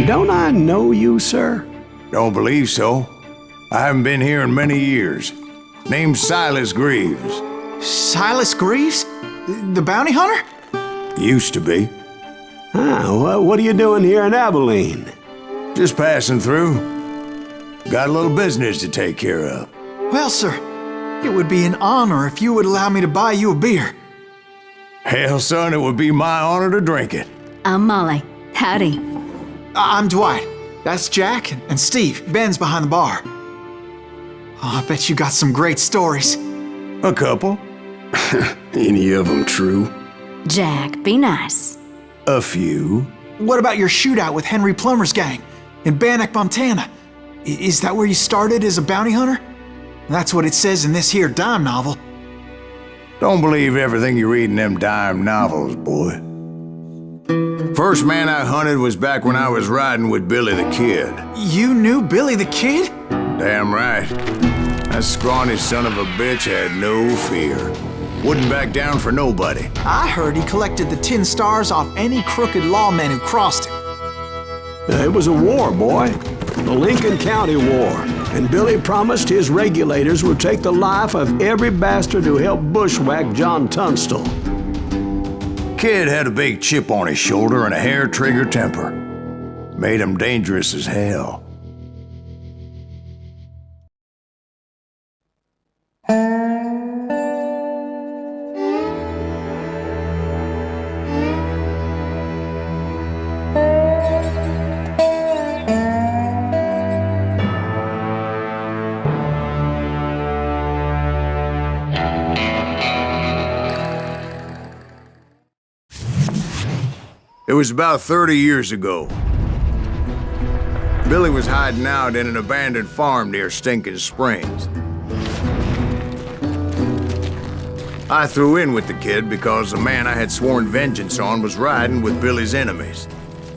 Don't I know you, sir? Don't believe so. I haven't been here in many years. Name's Silas Greaves. Silas Greaves? The bounty hunter? Used to be. What are you doing here in Abilene? Just passing through. Got a little business to take care of. Well, sir, it would be an honor if you would allow me to buy you a beer. Hell, son, it would be my honor to drink it. I'm Molly. Howdy. I'm Dwight. That's Jack and Steve. Ben's behind the bar. Oh, I bet you got some great stories. A couple. Any of them true? Jack, be nice. A few. What about your shootout with Henry Plummer's gang in Bannock, Montana? Is that where you started as a bounty hunter? That's what it says in this here dime novel. Don't believe everything you read in them dime novels, boy. First man I hunted was back when I was riding with Billy the Kid. You knew Billy the Kid? Damn right. That scrawny son of a bitch had no fear. Wouldn't back down for nobody. I heard he collected the 10 stars off any crooked lawmen who crossed him. It was a war, boy. The Lincoln County War. And Billy promised his regulators would take the life of every bastard who helped bushwhack John Tunstall. Kid had a big chip on his shoulder and a hair-trigger temper. Made him dangerous as hell. It was about 30 years ago. Billy was hiding out in an abandoned farm near Stinking Springs. I threw in with the kid because the man I had sworn vengeance on was riding with Billy's enemies.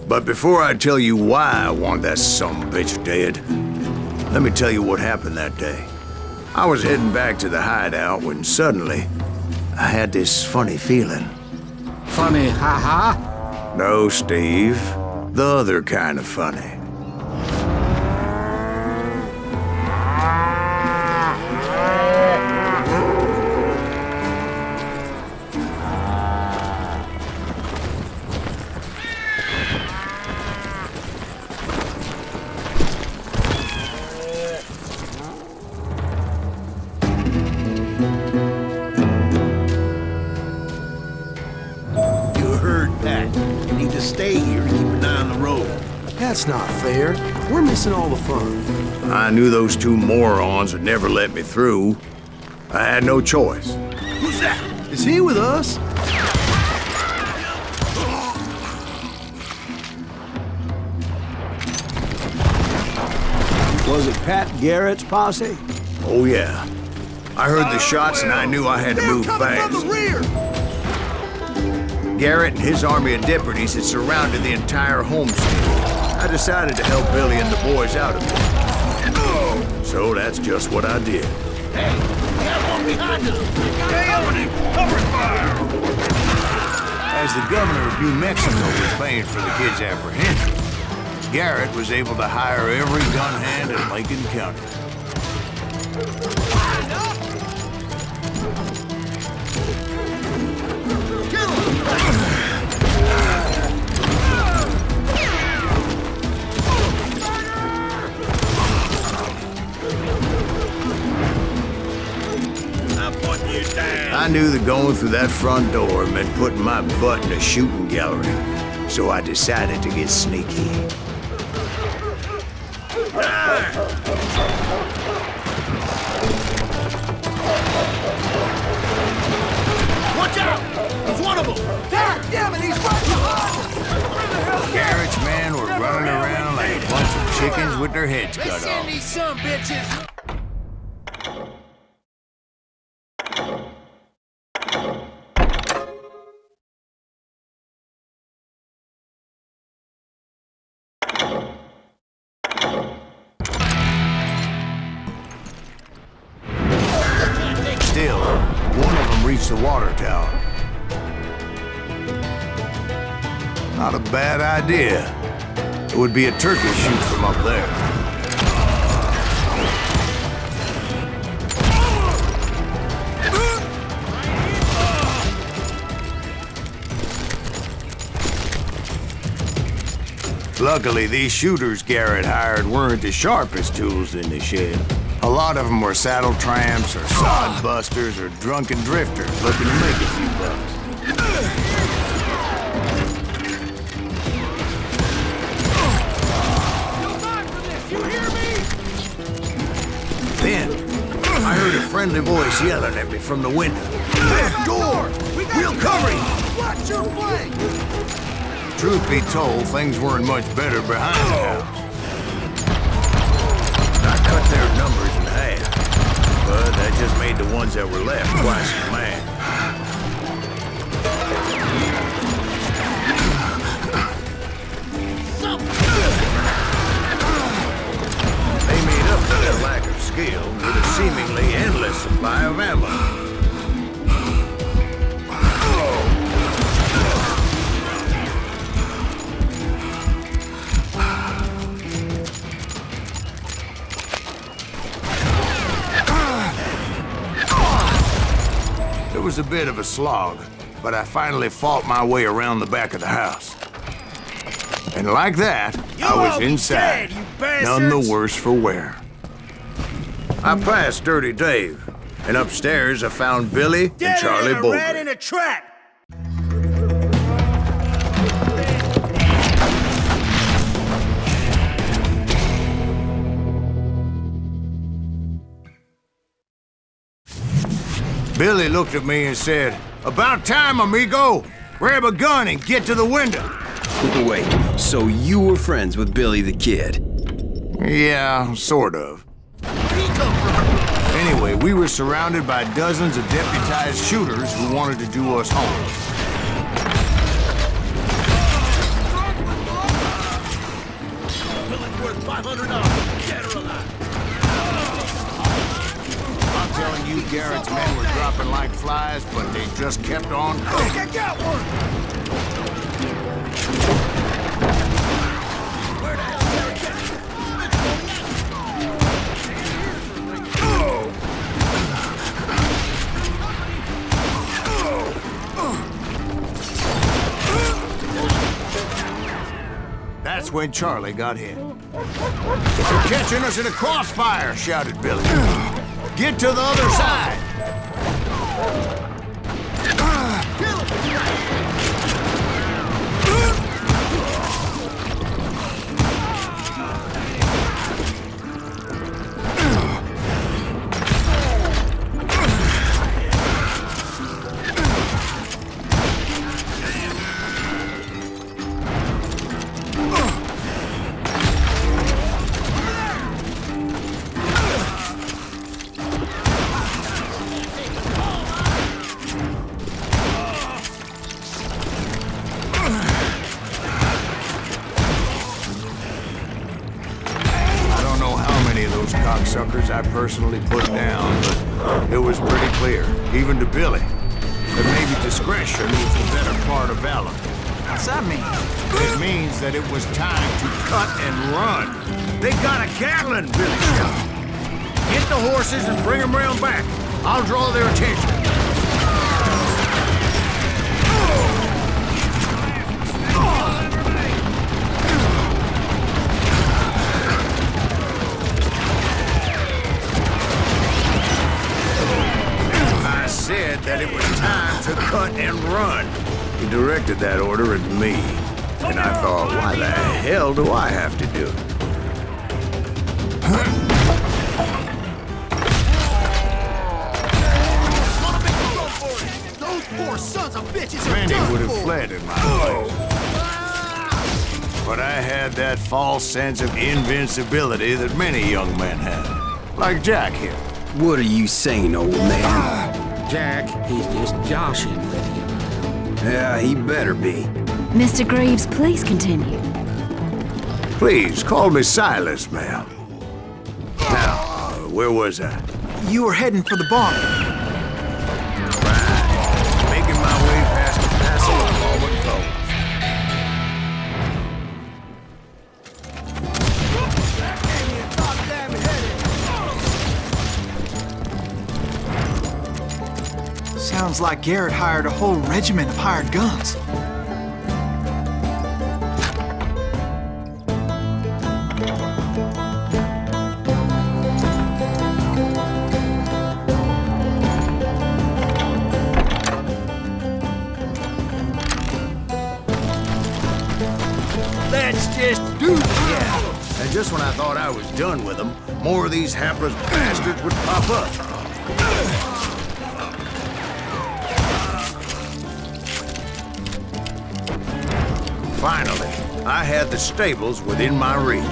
But before I tell you why I want that sumbitch dead, let me tell you what happened that day. I was heading back to the hideout when suddenly I had this funny feeling. Funny, ha-ha? No, Steve. The other kind of funny. Stay here to keep an eye on the road. That's not fair. We're missing all the fun. I knew those two morons would never let me through. I had no choice. Who's that? Is he with us? Was it Pat Garrett's posse? Oh, yeah. I heard the shots and I knew I had to move fast. From the rear! Garrett and his army of deputies had surrounded the entire homestead. I decided to help Billy and the boys out of it. So that's just what I did. Hey, we got one behind us! Stay on him! Cover fire! As the governor of New Mexico was paying for the kid's apprehension, Garrett was able to hire every gun hand in Lincoln County. I knew that going through that front door meant putting my butt in a shooting gallery, so I decided to get sneaky. Watch out! There's one of them! God damn it, he's right behind us! Garrett's men were running around like a bunch of chickens with their heads cut Send off. these some bitches! Still, one of them reached the water tower. Not a bad idea. It would be a turkey shoot from up there. Luckily, these shooters Garrett hired weren't the sharpest tools in the shed. A lot of them were saddle tramps or sod busters or drunken drifters looking to make a few bucks. Then, I heard a friendly voice yelling at me from the window. Back door! We'll cover you! Watch your flank! Truth be told, things weren't much better behind the house. I cut their numbers in half, but that just made the ones that were left twice as mad. They made up for their lack of skill with a seemingly endless supply of ammo. It was a bit of a slog, but I finally fought my way around the back of the house. And like that, I was inside, none the worse for wear. I passed Dirty Dave, and upstairs I found Billy and Charlie Rat Bolger. in a trap! Billy looked at me and said, "About time, amigo! Grab a gun and get to the window." Wait, so you were friends with Billy the Kid? Yeah, sort of. Anyway, we were surrounded by dozens of deputized shooters who wanted to do us harm. Billy's worth $500. Dead or alive. I'm telling you, Garrett's men were dropping like flies, but they just kept on cooking. I got one! Where the hell is That's when Charlie got hit. "You're catching us in a crossfire," shouted Billy. "Get to the other side!" Cocksuckers I personally put down, but it was pretty clear, even to Billy, that maybe discretion was the better part of valor. What's that mean? It means that it was time to cut and run. "They got a Gatling," Billy shouted. "Get the horses and bring them round back. I'll draw their attention." Said that it was time to cut and run. He directed that order at me, and I thought, why the hell do I have to do it? those poor sons of bitches are Many done would have for. fled in my place. But I had that false sense of invincibility that many young men have. Like Jack here. What are you saying, old man? Jack, he's just joshing with you. Yeah, he better be. Mr. Greaves, please continue. Please, call me Silas, ma'am. Now, where was I? You were heading for the barn. Right. Making my way past the castle of Fallen Sounds like Garrett hired a whole regiment of hired guns. Let's just do this. Yeah. And just when I thought I was done with them, more of these hapless bastards would pop up. Finally, I had the stables within my reach.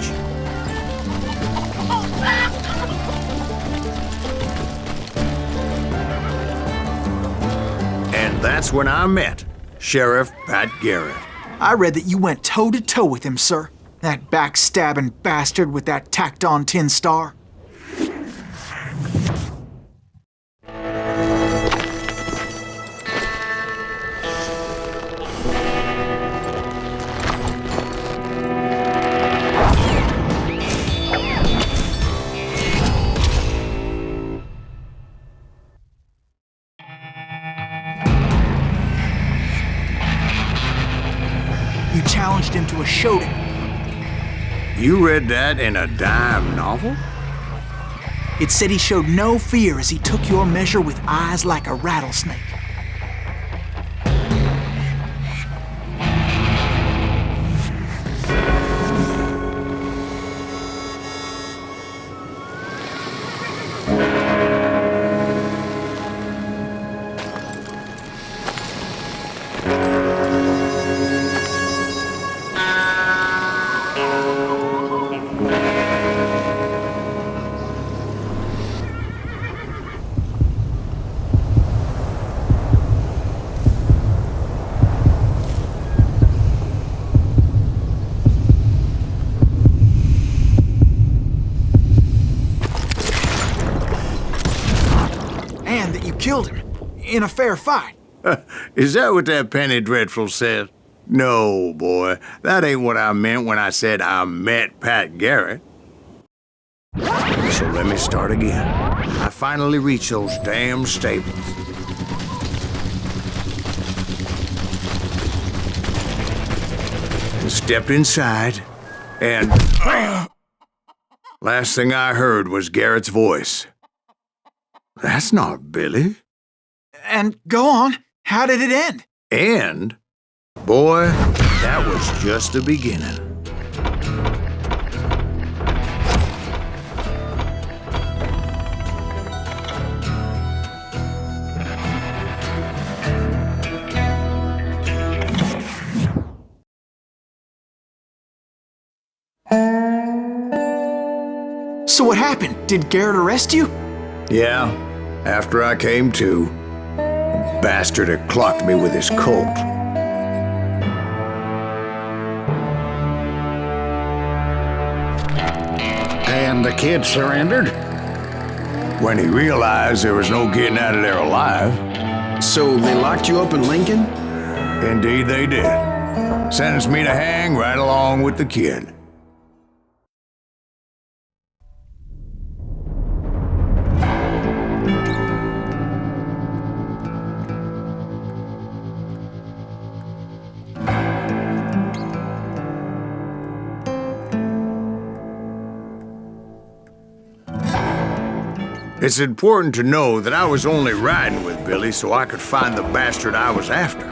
And that's when I met Sheriff Pat Garrett. I read that you went toe-to-toe with him, sir. That backstabbing bastard with that tacked-on tin star. You challenged him to a showdown. You read that in a dime novel? It said he showed no fear as he took your measure with eyes like a rattlesnake. And that you killed him in a fair fight. Is that what that Penny Dreadful said? No, boy. That ain't what I meant when I said I met Pat Garrett. So let me start again. I finally reached those damn stables. And stepped inside, and last thing I heard was Garrett's voice. That's not Billy. And go on, how did it end? And, boy, that was just the beginning. So what happened? Did Garrett arrest you? Yeah, after I came to, the bastard had clocked me with his Colt. And the kid surrendered? When he realized there was no getting out of there alive. So they locked you up in Lincoln? Indeed they did. Sentenced me to hang right along with the kid. It's important to know that I was only riding with Billy so I could find the bastard I was after.